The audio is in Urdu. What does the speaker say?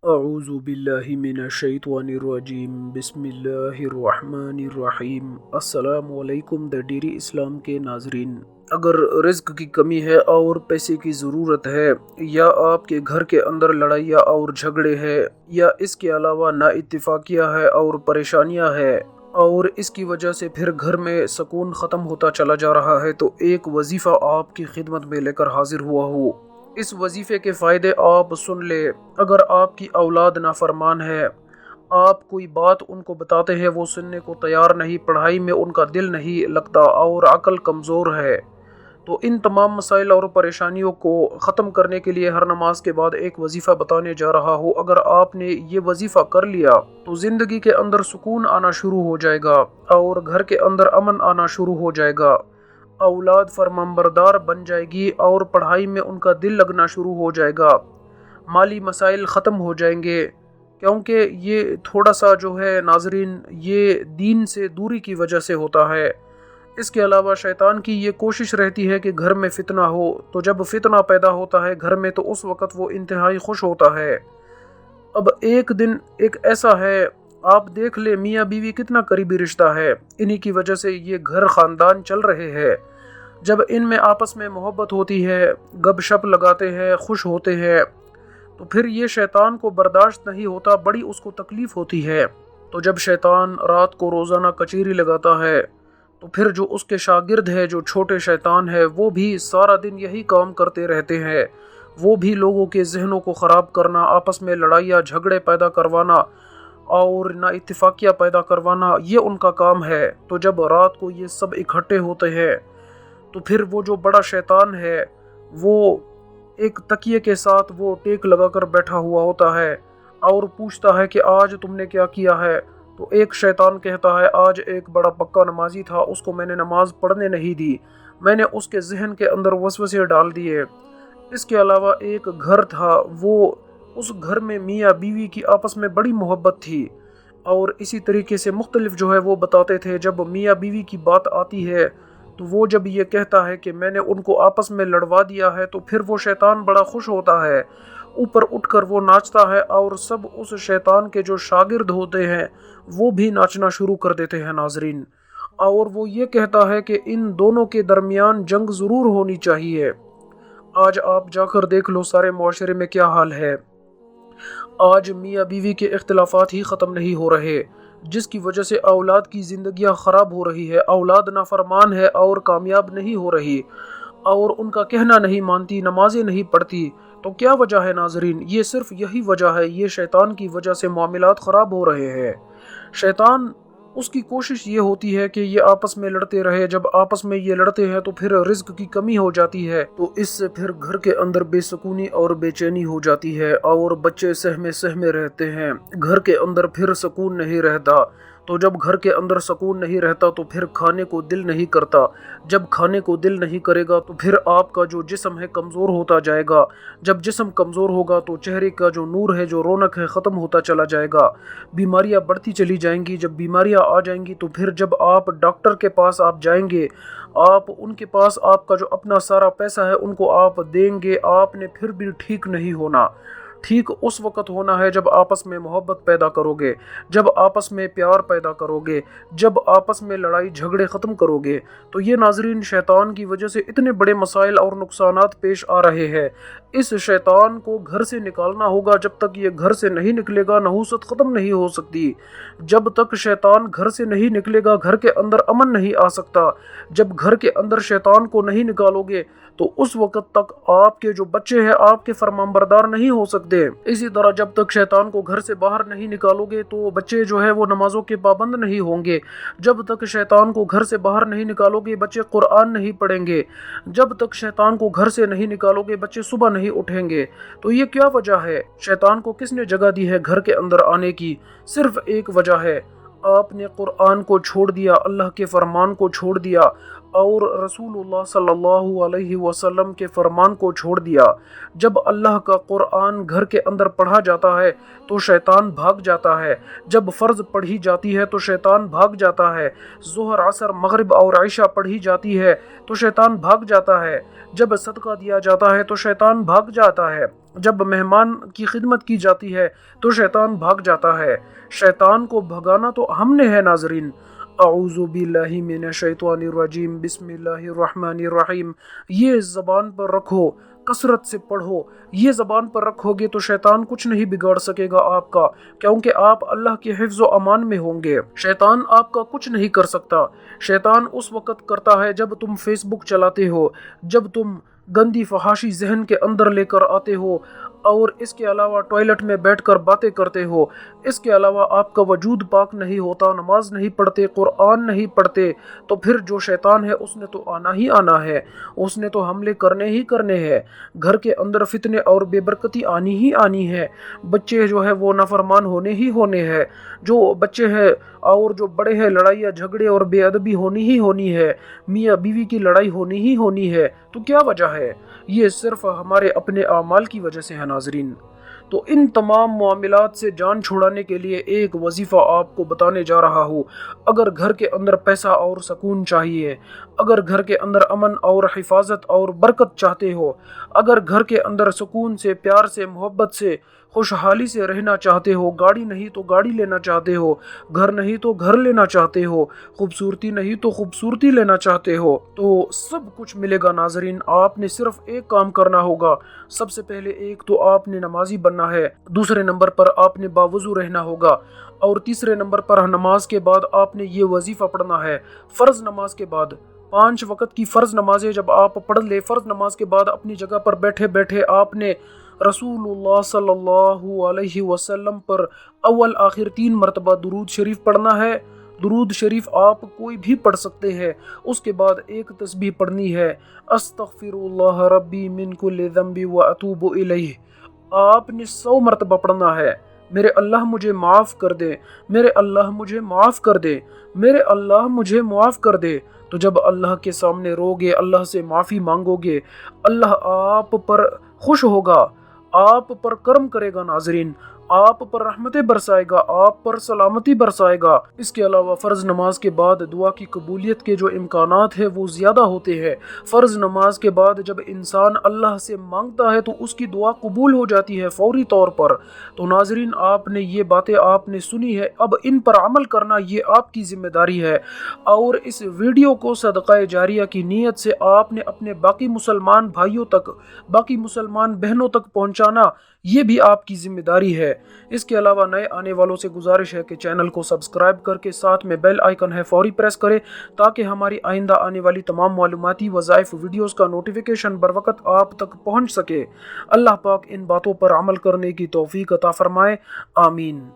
اعوذ باللہ من الشیطان الرجیم بسم اللہ الرحمن الرحیم۔ السلام علیکم دا ڈیری اسلام کے ناظرین۔ اگر رزق کی کمی ہے اور پیسے کی ضرورت ہے، یا آپ کے گھر کے اندر لڑائیاں اور جھگڑے ہیں، یا اس کے علاوہ نا اتفاقیاں ہے اور پریشانیاں ہے، اور اس کی وجہ سے پھر گھر میں سکون ختم ہوتا چلا جا رہا ہے، تو ایک وظیفہ آپ کی خدمت میں لے کر حاضر ہوا ہوں۔ اس وظیفے کے فائدے آپ سن لے۔ اگر آپ کی اولاد نافرمان ہے، آپ کوئی بات ان کو بتاتے ہیں وہ سننے کو تیار نہیں، پڑھائی میں ان کا دل نہیں لگتا اور عقل کمزور ہے، تو ان تمام مسائل اور پریشانیوں کو ختم کرنے کے لیے ہر نماز کے بعد ایک وظیفہ بتانے جا رہا ہوں۔ اگر آپ نے یہ وظیفہ کر لیا تو زندگی کے اندر سکون آنا شروع ہو جائے گا اور گھر کے اندر امن آنا شروع ہو جائے گا، اولاد فرمانبردار بن جائے گی اور پڑھائی میں ان کا دل لگنا شروع ہو جائے گا، مالی مسائل ختم ہو جائیں گے، کیونکہ یہ تھوڑا سا جو ہے ناظرین، یہ دین سے دوری کی وجہ سے ہوتا ہے۔ اس کے علاوہ شیطان کی یہ کوشش رہتی ہے کہ گھر میں فتنہ ہو، تو جب فتنہ پیدا ہوتا ہے گھر میں تو اس وقت وہ انتہائی خوش ہوتا ہے۔ اب ایک دن ایک ایسا ہے، آپ دیکھ لے میاں بیوی کتنا قریبی رشتہ ہے، انہی کی وجہ سے یہ گھر خاندان چل رہے ہیں۔ جب ان میں آپس میں محبت ہوتی ہے، گپ شپ لگاتے ہیں، خوش ہوتے ہیں، تو پھر یہ شیطان کو برداشت نہیں ہوتا، بڑی اس کو تکلیف ہوتی ہے۔ تو جب شیطان رات کو روزانہ کچیری لگاتا ہے، تو پھر جو اس کے شاگرد ہے، جو چھوٹے شیطان ہے، وہ بھی سارا دن یہی کام کرتے رہتے ہیں، وہ بھی لوگوں کے ذہنوں کو خراب کرنا، آپس میں لڑائیاں جھگڑے پیدا کروانا اور نا اتفاقیہ پیدا کروانا، یہ ان کا کام ہے۔ تو جب رات کو یہ سب اکٹھے ہوتے ہیں، تو پھر وہ جو بڑا شیطان ہے، وہ ایک تکیے کے ساتھ وہ ٹیک لگا کر بیٹھا ہوا ہوتا ہے اور پوچھتا ہے کہ آج تم نے کیا کیا ہے؟ تو ایک شیطان کہتا ہے آج ایک بڑا پکا نمازی تھا، اس کو میں نے نماز پڑھنے نہیں دی، میں نے اس کے ذہن کے اندر وسوسے ڈال دیے۔ اس کے علاوہ ایک گھر تھا، وہ اس گھر میں میاں بیوی کی آپس میں بڑی محبت تھی، اور اسی طریقے سے مختلف جو ہے وہ بتاتے تھے۔ جب میاں بیوی کی بات آتی ہے تو وہ جب یہ کہتا ہے کہ میں نے ان کو آپس میں لڑوا دیا ہے، تو پھر وہ شیطان بڑا خوش ہوتا ہے، اوپر اٹھ کر وہ ناچتا ہے، اور سب اس شیطان کے جو شاگرد ہوتے ہیں وہ بھی ناچنا شروع کر دیتے ہیں ناظرین، اور وہ یہ کہتا ہے کہ ان دونوں کے درمیان جنگ ضرور ہونی چاہیے۔ آج آپ جا کر دیکھ لو سارے معاشرے میں کیا حال ہے، آج میاں بیوی کے اختلافات ہی ختم نہیں ہو رہے، جس کی وجہ سے اولاد کی زندگیاں خراب ہو رہی ہے، اولاد نافرمان ہے اور کامیاب نہیں ہو رہی، اور ان کا کہنا نہیں مانتی، نمازیں نہیں پڑھتی۔ تو کیا وجہ ہے ناظرین؟ یہ صرف یہی وجہ ہے، یہ شیطان کی وجہ سے معاملات خراب ہو رہے ہیں۔ شیطان اس کی کوشش یہ ہوتی ہے کہ یہ آپس میں لڑتے رہے، جب آپس میں یہ لڑتے ہیں تو پھر رزق کی کمی ہو جاتی ہے، تو اس سے پھر گھر کے اندر بے سکونی اور بے چینی ہو جاتی ہے، اور بچے سہمے رہتے ہیں، گھر کے اندر پھر سکون نہیں رہتا۔ تو جب گھر کے اندر سکون نہیں رہتا تو پھر کھانے کو دل نہیں کرتا، جب کھانے کو دل نہیں کرے گا تو پھر آپ کا جو جسم ہے کمزور ہوتا جائے گا، جب جسم کمزور ہوگا تو چہرے کا جو نور ہے، جو رونق ہے، ختم ہوتا چلا جائے گا، بیماریاں بڑھتی چلی جائیں گی۔ جب بیماریاں آ جائیں گی تو پھر جب آپ ڈاکٹر کے پاس آپ جائیں گے، آپ ان کے پاس آپ کا جو اپنا سارا پیسہ ہے ان کو آپ دیں گے، آپ نے پھر بھی ٹھیک نہیں ہونا۔ ٹھیک اس وقت ہونا ہے جب آپس میں محبت پیدا کرو گے، جب آپس میں پیار پیدا کرو گے، جب آپس میں لڑائی جھگڑے ختم کرو گے۔ تو یہ ناظرین شیطان کی وجہ سے اتنے بڑے مسائل اور نقصانات پیش آ رہے ہیں۔ اس شیطان کو گھر سے نکالنا ہوگا، جب تک یہ گھر سے نہیں نکلے گا نحوست ختم نہیں ہو سکتی، جب تک شیطان گھر سے نہیں نکلے گا گھر کے اندر امن نہیں آ سکتا، جب گھر کے اندر شیطان کو نہیں نکالو گے تو اس وقت تک آپ کے جو بچے ہیں آپ کے فرمانبردار نہیں ہو سکتے۔ اسی طرح جب تک شیطان کو گھر سے باہر نہیں نکالو گے تو بچے جو ہے وہ نمازوں کے پابند نہیں ہوں گے، جب تک شیطان کو گھر سے باہر نہیں نکالو گے بچے قرآن نہیں پڑھیں گے، جب تک شیطان کو گھر سے نہیں نکالو گے بچے صبح نہیں اٹھیں گے۔ تو یہ کیا وجہ ہے؟ شیطان کو کس نے جگہ دی ہے گھر کے اندر آنے کی؟ صرف ایک وجہ ہے، آپ نے قرآن کو چھوڑ دیا، اللہ کے فرمان کو چھوڑ دیا، اور رسول اللہ صلی اللہ علیہ وسلم کے فرمان کو چھوڑ دیا۔ جب اللہ کا قرآن گھر کے اندر پڑھا جاتا ہے تو شیطان بھاگ جاتا ہے، جب فرض پڑھی جاتی ہے تو شیطان بھاگ جاتا ہے، ظہر عصر مغرب اور عشاء پڑھی جاتی ہے تو شیطان بھاگ جاتا ہے، جب صدقہ دیا جاتا ہے تو شیطان بھاگ جاتا ہے، جب مہمان کی خدمت کی جاتی ہے تو شیطان بھاگ جاتا ہے۔ شیطان کو بھگانا تو ہم نے ہے ناظرین۔ اعوذ باللہ من الشیطان الرجیم، بسم اللہ الرحمن الرحیم۔ یہ زبان پر رکھو، کثرت سے پڑھو۔ یہ زبان پر رکھو گے تو شیطان کچھ نہیں بگاڑ سکے گا آپ کا، کیونکہ آپ اللہ کے حفظ و امان میں ہوں گے۔ شیطان آپ کا کچھ نہیں کر سکتا۔ شیطان اس وقت کرتا ہے جب تم فیس بک چلاتے ہو، جب تم گندی فحاشی ذہن کے اندر لے کر آتے ہو، اور اس کے علاوہ ٹوائلٹ میں بیٹھ کر باتیں کرتے ہو، اس کے علاوہ آپ کا وجود پاک نہیں ہوتا، نماز نہیں پڑھتے، قرآن نہیں پڑھتے، تو پھر جو شیطان ہے اس نے تو آنا ہی آنا ہے، اس نے تو حملے کرنے ہی کرنے ہیں۔ گھر کے اندر فتنے اور بے برکتی آنی ہی آنی ہے، بچے جو ہے وہ نافرمان ہونے ہی ہونے ہیں، جو بچے ہیں اور جو بڑے ہیں لڑائیاں جھگڑے اور بے ادبی ہونی ہی ہونی ہے، میاں بیوی کی لڑائی ہونی ہی ہونی ہے۔ تو کیا وجہ ہے؟ یہ صرف ہمارے اپنے اعمال کی وجہ سے ہے ناظرین۔ تو ان تمام معاملات سے جان چھڑانے کے لیے ایک وظیفہ آپ کو بتانے جا رہا ہوں۔ اگر گھر کے اندر پیسہ اور سکون چاہیے، اگر گھر کے اندر امن اور حفاظت اور برکت چاہتے ہو، اگر گھر کے اندر سکون سے، پیار سے، محبت سے، خوشحالی سے رہنا چاہتے ہو، گاڑی نہیں تو گاڑی لینا چاہتے ہو، گھر نہیں تو گھر لینا چاہتے ہو، خوبصورتی نہیں تو خوبصورتی لینا چاہتے ہو، تو سب کچھ ملے گا ناظرین۔ آپ نے صرف ایک کام کرنا ہوگا۔ سب سے پہلے ایک تو آپ نے نمازی بننا ہے، دوسرے نمبر پر آپ نے باوضو رہنا ہوگا، اور تیسرے نمبر پر نماز کے بعد آپ نے یہ وظیفہ پڑھنا ہے۔ فرض نماز کے بعد 5 وقت کی فرض نمازیں جب آپ پڑھ لے، فرض نماز کے بعد اپنی جگہ پر بیٹھے بیٹھے آپ نے رسول اللہ صلی اللہ علیہ وسلم پر اول آخر 3 مرتبہ درود شریف پڑھنا ہے۔ درود شریف آپ کوئی بھی پڑھ سکتے ہیں۔ اس کے بعد ایک تسبیح پڑھنی ہے، استغفر اللہ ربی من کل ذنب واتوب الیہ۔ آپ نے 100 مرتبہ پڑھنا ہے، میرے اللہ مجھے معاف کر دے، میرے اللہ مجھے معاف کر دے، میرے اللہ مجھے معاف کر دے۔ تو جب اللہ کے سامنے رو گے، اللہ سے معافی مانگو گے، اللہ آپ پر خوش ہوگا، آپ پر کرم کرے گا ناظرین، آپ پر رحمتیں برسائے گا، آپ پر سلامتی برسائے گا۔ اس کے علاوہ فرض نماز کے بعد دعا کی قبولیت کے جو امکانات ہیں وہ زیادہ ہوتے ہیں۔ فرض نماز کے بعد جب انسان اللہ سے مانگتا ہے تو اس کی دعا قبول ہو جاتی ہے فوری طور پر۔ تو ناظرین، آپ نے یہ باتیں آپ نے سنی ہے، اب ان پر عمل کرنا یہ آپ کی ذمہ داری ہے، اور اس ویڈیو کو صدقہ جاریہ کی نیت سے آپ نے اپنے باقی مسلمان بھائیوں تک، باقی مسلمان بہنوں تک پہنچانا، یہ بھی آپ کی ذمہ داری ہے۔ اس کے علاوہ نئے آنے والوں سے گزارش ہے کہ چینل کو سبسکرائب کر کے ساتھ میں بیل آئیکن ہے فوری پریس کرے، تاکہ ہماری آئندہ آنے والی تمام معلوماتی وظائف ویڈیوز کا نوٹیفیکیشن بر وقت آپ تک پہنچ سکے۔ اللہ پاک ان باتوں پر عمل کرنے کی توفیق عطا فرمائے، آمین۔